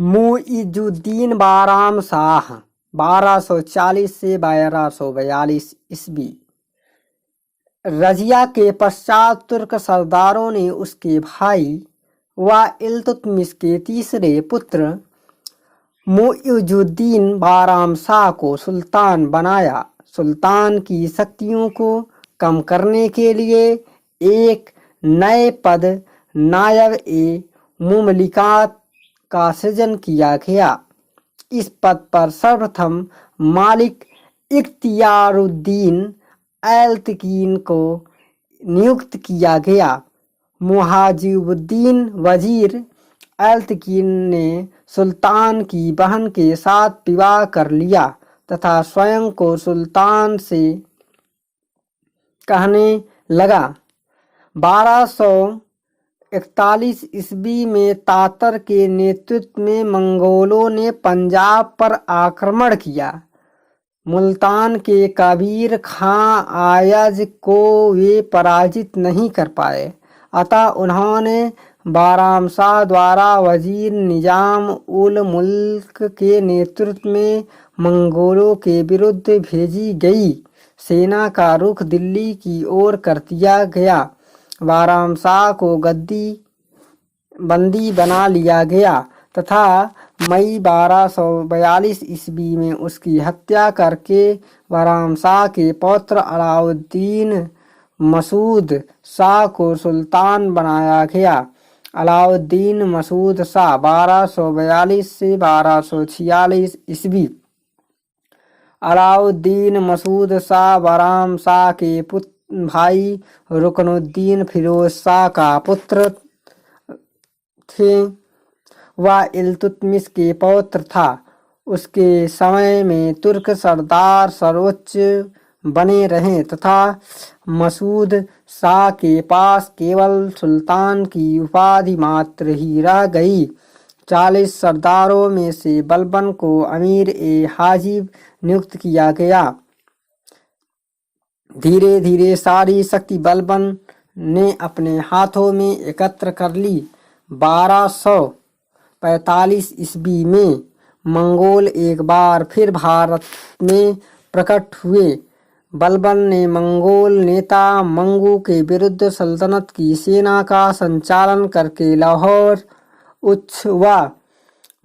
मुइजुद्दीन बाराम शाह 1240 से 1242 ईस्वी। रजिया के पश्चात तुर्क सरदारों ने उसके भाई व इल्तुतमिश के तीसरे पुत्र मुइजुद्दीन बाराम शाह को सुल्तान बनाया। सुल्तान की शक्तियों को कम करने के लिए एक नए पद नायब-ए-मुमलिकात का सृजन किया गया। इस पद पर सर्वप्रथम मालिक इख्तियारुद्दीन ऐल्तकीन को नियुक्त किया गया। मुहाजिबुद्दीन वजीर ऐल्तकीन ने सुल्तान की बहन के साथ विवाह कर लिया तथा स्वयं को सुल्तान से कहने लगा। 1241 ईस्वी में तातर के नेतृत्व में मंगोलों ने पंजाब पर आक्रमण किया। मुल्तान के कबीर खां आयज को वे पराजित नहीं कर पाए, अतः उन्होंने बाराम शाह द्वारा वजीर निजाम उल मुल्क के नेतृत्व में मंगोलों के विरुद्ध भेजी गई सेना का रुख दिल्ली की ओर कर दिया गया। बाराम शाह को बंदी बना लिया गया तथा मई 1242 ईस्वी में उसकी हत्या करके बाराम शाह के पौत्र अलाउद्दीन मसूद शाह को सुल्तान बनाया गया। अलाउद्दीन मसूद शाह 1242 से 1246 ईस्वी। अलाउद्दीन मसूद शाह बाराम शाह के भाई रुकनुद्दीन फिरोज शाह का पुत्र थे व इल्तुतमिश के पौत्र था। उसके समय में तुर्क सरदार सर्वोच्च बने रहे तथा मसूद शाह के पास केवल सुल्तान की उपाधि मात्र ही रह गई। 40 सरदारों में से बलबन को अमीर-ए-हाजिब नियुक्त किया गया। धीरे धीरे सारी शक्ति बलबन ने अपने हाथों में एकत्र कर ली। 1245 ईस्वी में मंगोल एक बार फिर भारत में प्रकट हुए। बलबन ने मंगोल नेता मंगू के विरुद्ध सल्तनत की सेना का संचालन करके लाहौर, उच्छ व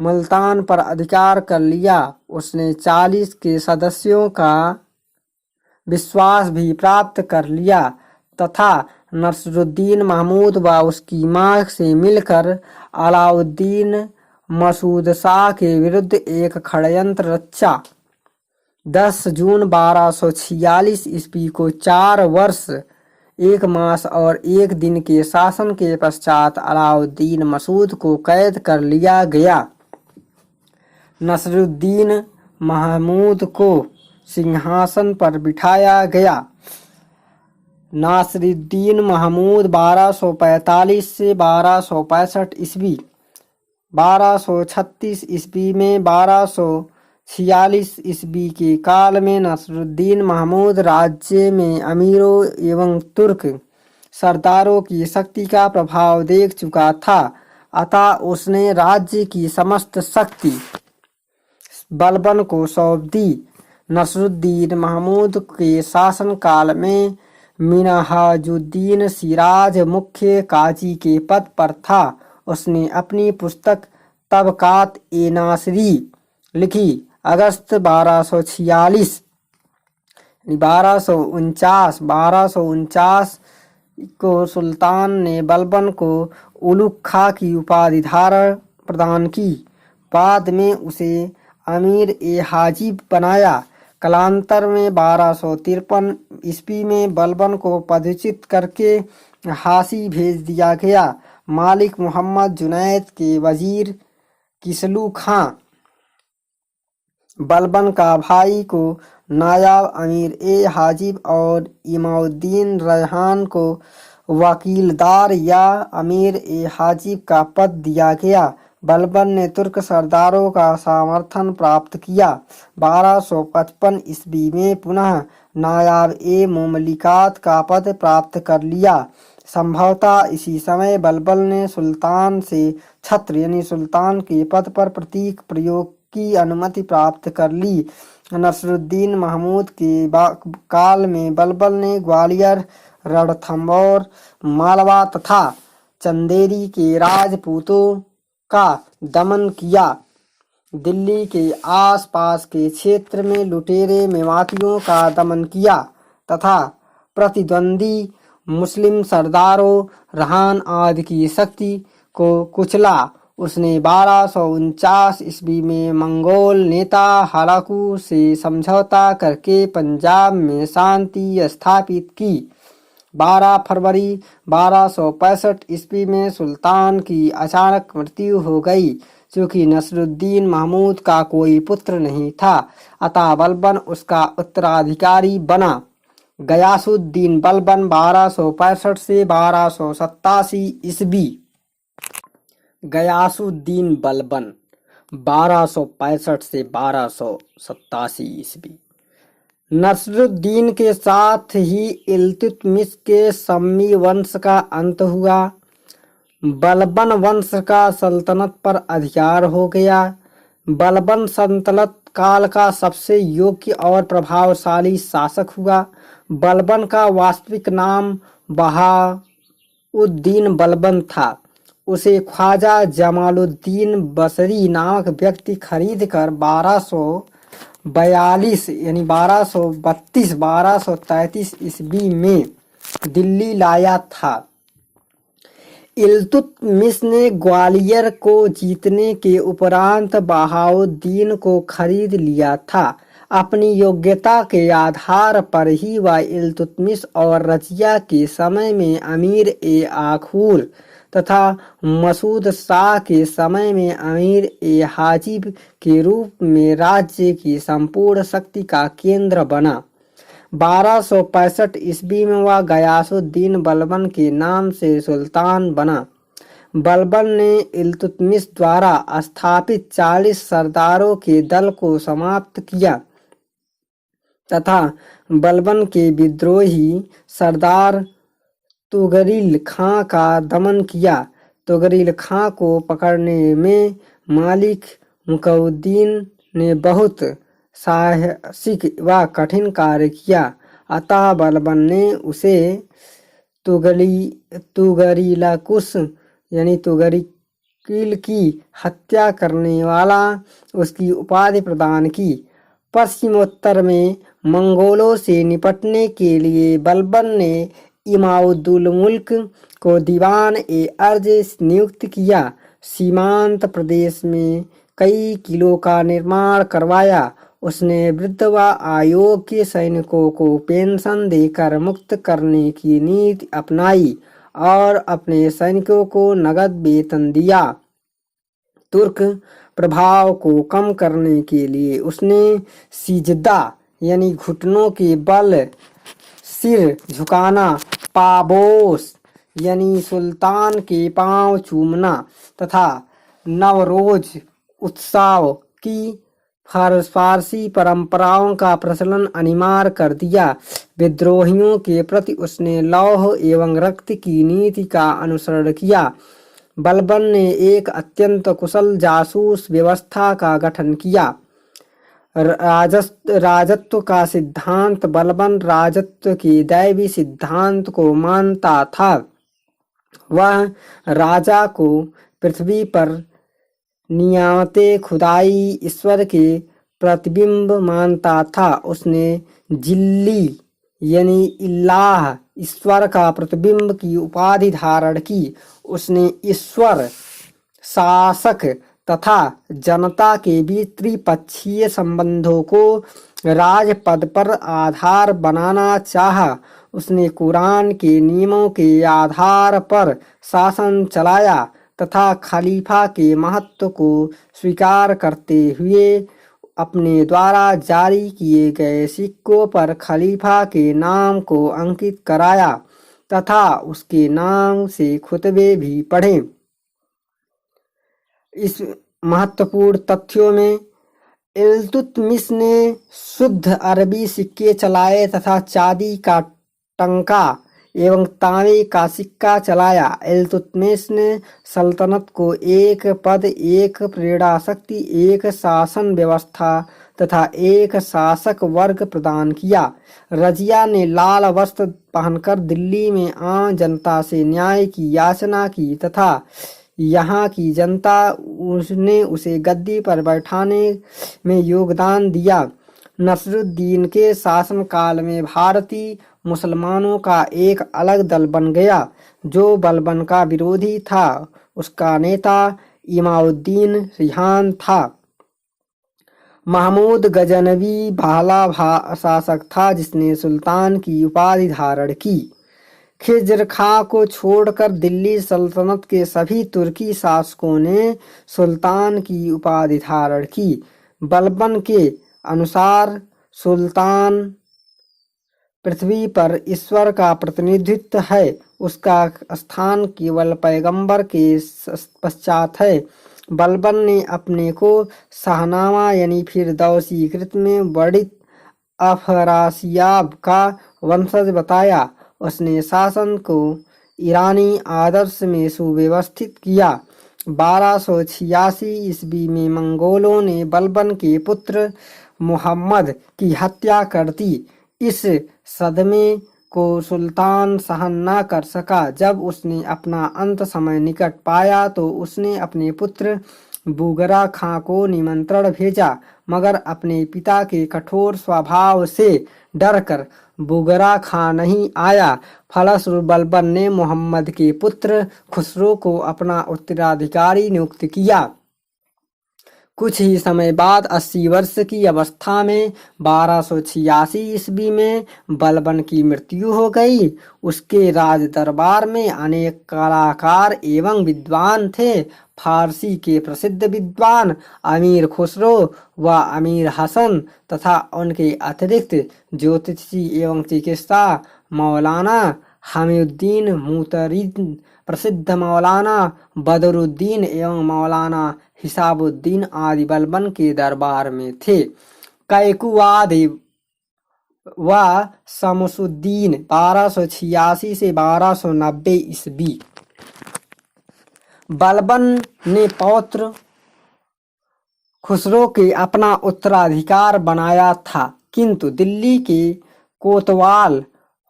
मुल्तान पर अधिकार कर लिया। उसने 40 के सदस्यों का विश्वास भी प्राप्त कर लिया तथा नसरुद्दीन महमूद व उसकी मां से मिलकर अलाउद्दीन मसूद शाह के विरुद्ध एक षड्यंत्र रचा। 10 जून 1246 ईस्वी को 4 वर्ष 1 मास और 1 दिन के शासन के पश्चात अलाउद्दीन मसूद को कैद कर लिया गया। नसरुद्दीन महमूद को सिंहासन पर बिठाया गया। नासिरुद्दीन महमूद 1245 से 1265 ईस्वी। 1236 ईस्वी में 1246 ईस्वी के काल में नसरुद्दीन महमूद राज्य में अमीरों एवं तुर्क सरदारों की शक्ति का प्रभाव देख चुका था, अतः उसने राज्य की समस्त शक्ति बलबन को सौंप दी। नसरुद्दीन महमूद के शासनकाल में मिनहाजुद्दीन सिराज मुख्य काजी के पद पर था। उसने अपनी पुस्तक तबकात-ए-नासिरी लिखी। अगस्त 1249 को सुल्तान ने बलबन को उलुग खां की उपाधि प्रदान की। बाद में उसे अमीर-ए-हाजिब बनाया। कालांतर में 1253 ईस्वी में बलबन को पदच्युत करके हासी भेज दिया गया। मालिक मोहम्मद जुनैद के वजीर किसलू खां बलबन का भाई को नायब अमीर-ए-हाजिब और इमाउद्दीन रेहान को वकीलदार या अमीर-ए-हाजिब का पद दिया गया। बलबन ने तुर्क सरदारों का समर्थन प्राप्त किया। 1255 ईस्वी में पुनः नायब-ए-मुमलिकात का पद प्राप्त कर लिया। संभवतः इसी समय बलबल ने सुल्तान से छत्र यानी सुल्तान के पद पर प्रतीक प्रयोग की अनुमति प्राप्त कर ली। नसरुद्दीन महमूद के काल में बलबल ने ग्वालियर, रणथंभौर, मालवा तथा चंदेरी के राजपूतों का दमन किया। दिल्ली के आसपास के क्षेत्र में लुटेरे मेवातियों का दमन किया तथा प्रतिद्वंदी मुस्लिम सरदारों, रहान आदि की शक्ति को कुचला। उसने 1249 ईस्वी में मंगोल नेता हलाकू से समझौता करके पंजाब में शांति स्थापित की। 12 फरवरी 1265 ईस्वी में सुल्तान की अचानक मृत्यु हो गई। क्योंकि नसरुद्दीन महमूद का कोई पुत्र नहीं था, अतः बलबन उसका उत्तराधिकारी बना। गयासुद्दीन बलबन 1265 से 1287 ईस्वी। गयासुद्दीन बलबन 1265 से 1287 ईस्वी। नसरुद्दीन के साथ ही इल्तुतमिश के सम्मी वंश का अंत हुआ। बलबन वंश का सल्तनत पर अधिकार हो गया। बलबन सल्तनत काल का सबसे योग्य और प्रभावशाली शासक हुआ। बलबन का वास्तविक नाम बहाउद्दीन बलबन था। उसे ख्वाजा जमालुद्दीन बसरी नामक व्यक्ति खरीद कर 1242 यानी 1233 ईस्वी में दिल्ली लाया था। इल्तुतमिश ने ग्वालियर को जीतने के उपरांत बहाउद्दीन को खरीद लिया था। अपनी योग्यता के आधार पर ही वह इल्तुतमिश और रजिया के समय में अमीर ए आखूर तथा मसूद शाह के समय में अमीर ए हाजिब के रूप में राज्य की संपूर्ण शक्ति का केंद्र बना। 1265 ईस्वी में वह गयासुद्दीन बलबन के नाम से सुल्तान बना। बलबन ने इल्तुतमिश द्वारा स्थापित 40 सरदारों के दल को समाप्त किया तथा बलबन के विद्रोही सरदार तुगरिल खां का दमन किया। तुगरिल खां को पकड़ने में मालिक मुकउद्दीन ने बहुत साहसिक व कठिन कार्य किया, अतः बलबन ने उसे तुगरिलकुश यानी तुगरिल की हत्या करने वाला उसकी उपाधि प्रदान की। पश्चिमोत्तर में मंगोलों से निपटने के लिए बलबन ने इमादुल मुल्क को दीवान ए अर्ज नियुक्त किया। सीमांत प्रदेश में कई किलों का निर्माण करवाया। उसने वृद्ध व अयोग्य सैनिकों को पेंशन देकर मुक्त करने की नीति अपनाई और अपने सैनिकों को नगद वेतन दिया। तुर्क प्रभाव को कम करने के लिए उसने सिजदा यानी घुटनों के बल सिर झुकाना, पाबोस यानी सुल्तान के पांव चूमना तथा नवरोज उत्सव की फारसी परंपराओं का प्रचलन अनिवार्य कर दिया। विद्रोहियों के प्रति उसने लौह एवं रक्त की नीति का अनुसरण किया। बलबन ने एक अत्यंत कुशल जासूस व्यवस्था का गठन किया। राजत्व का सिद्धांत बलबन राजत्व के दैवी सिद्धांत को मानता था। वह राजा को पृथ्वी पर नियामते खुदाई ईश्वर के प्रतिबिंब मानता था। उसने जिल्ली यानी इल्लाह ईश्वर का प्रतिबिंब की उपाधि धारण की। उसने ईश्वर, शासक तथा जनता के बीच त्रिपक्षीय संबंधों को राजपद पर आधार बनाना चाहा। उसने कुरान के नियमों के आधार पर शासन चलाया तथा खलीफा के महत्व को स्वीकार करते हुए अपने द्वारा जारी किए गए सिक्कों पर खलीफा के नाम को अंकित कराया तथा उसके नाम से खुतबे भी पढ़े। इस महत्वपूर्ण तथ्यों में इल्तुतमिश ने शुद्ध अरबी सिक्के चलाए तथा चांदी का टंका एवं तांबे का सिक्का चलाया। इल्तुतमिश ने सल्तनत को एक पद, एक प्रेरणा शक्ति, एक शासन व्यवस्था तथा एक शासक वर्ग प्रदान किया। रजिया ने लाल वस्त्र पहनकर दिल्ली में आम जनता से न्याय की याचना की तथा यहाँ की जनता उसने उसे गद्दी पर बैठाने में योगदान दिया। नसरुद्दीन के शासनकाल में भारतीय मुसलमानों का एक अलग दल बन गया जो बलबन का विरोधी था। उसका नेता इमाउद्दीन रिहान था। महमूद गजनवी पहला शासक था जिसने सुल्तान की उपाधि धारण की। खिज्र खां को छोड़कर दिल्ली सल्तनत के सभी तुर्की शासकों ने सुल्तान की उपाधि धारण की। बलबन के अनुसार सुल्तान पृथ्वी पर ईश्वर का प्रतिनिधित्व है। उसका स्थान केवल पैगंबर के पश्चात है। बलबन ने अपने को शाहनामा यानी फिरदौसी कृत में वर्णित अफरासियाब का वंशज बताया। उसने शासन को ईरानी आदर्श में सुव्यवस्थित किया। 1286 ईस्वी में मंगोलों ने बलबन के पुत्र मुहम्मद की हत्या कर दी। इस सदमे को सुल्तान सहन न कर सका। जब उसने अपना अंत समय निकट पाया तो उसने अपने पुत्र बुगरा खां को निमंत्रण भेजा, मगर अपने पिता के कठोर स्वभाव से डरकर बुगरा खां नहीं आया। फलस्वरूप बलबन ने मोहम्मद के पुत्र खुसरो को अपना उत्तराधिकारी नियुक्त किया। कुछ ही समय बाद 80 वर्ष की अवस्था में 1286 ईस्वी में बलबन की मृत्यु हो गई। उसके राज दरबार में अनेक कलाकार एवं विद्वान थे। फारसी के प्रसिद्ध विद्वान अमीर खुसरो व अमीर हसन तथा उनके अतिरिक्त ज्योतिषी एवं चिकित्सा मौलाना हमीउद्दीन मुतरिद, प्रसिद्ध मौलाना बदरुद्दीन एवं मौलाना हिसाबुद्दीन आदि बलबन के दरबार में थे। कैकुवाद व शमसुद्दीन 1286 से 1290 ईस्वी। बलबन ने पौत्र खुसरो के अपना उत्तराधिकार बनाया था, किंतु दिल्ली के कोतवाल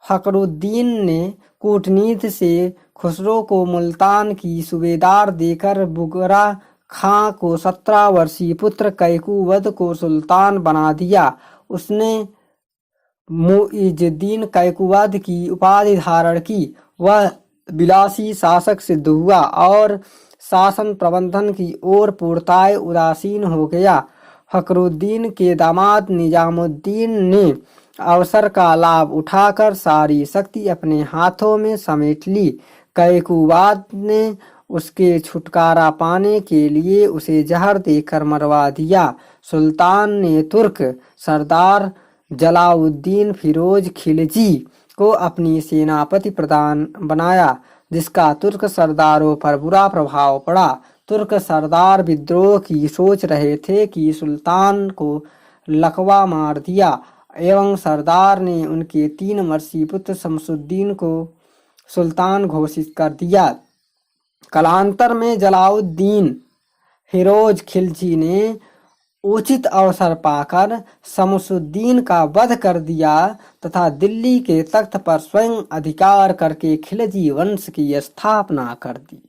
फखरुद्दीन ने कूटनीति से खुसरो को मुल्तान की सूबेदार देकर बुगरा खां को 17 वर्षीय पुत्र कैकुवद को सुल्तान बना दिया। उसने मुइजुद्दीन कैकुवद की उपाधि धारण की। वह विलासी शासक सिद्ध हुआ और शासन प्रबंधन की ओर पूर्णतः उदासीन हो गया। फखरुद्दीन के दामाद निजामुद्दीन ने अवसर का लाभ उठाकर सारी शक्ति अपने हाथों में समेट ली। कैकुवाद ने उसके छुटकारा पाने के लिए उसे जहर देकर मरवा दिया। सुल्तान ने तुर्क सरदार जलाउद्दीन फिरोज खिलजी को अपनी सेनापति प्रधान बनाया, जिसका तुर्क सरदारों पर बुरा प्रभाव पड़ा। तुर्क सरदार विद्रोह की सोच रहे थे कि सुल्तान को लकवा मार दिया एवं सरदार ने उनके 3 वर्षीय पुत्र शमसुद्दीन को सुल्तान घोषित कर दिया। कालांतर में जलाउद्दीन फिरोज खिलजी ने उचित अवसर पाकर शमसुद्दीन का वध कर दिया तथा दिल्ली के तख्त पर स्वयं अधिकार करके खिलजी वंश की स्थापना कर दी।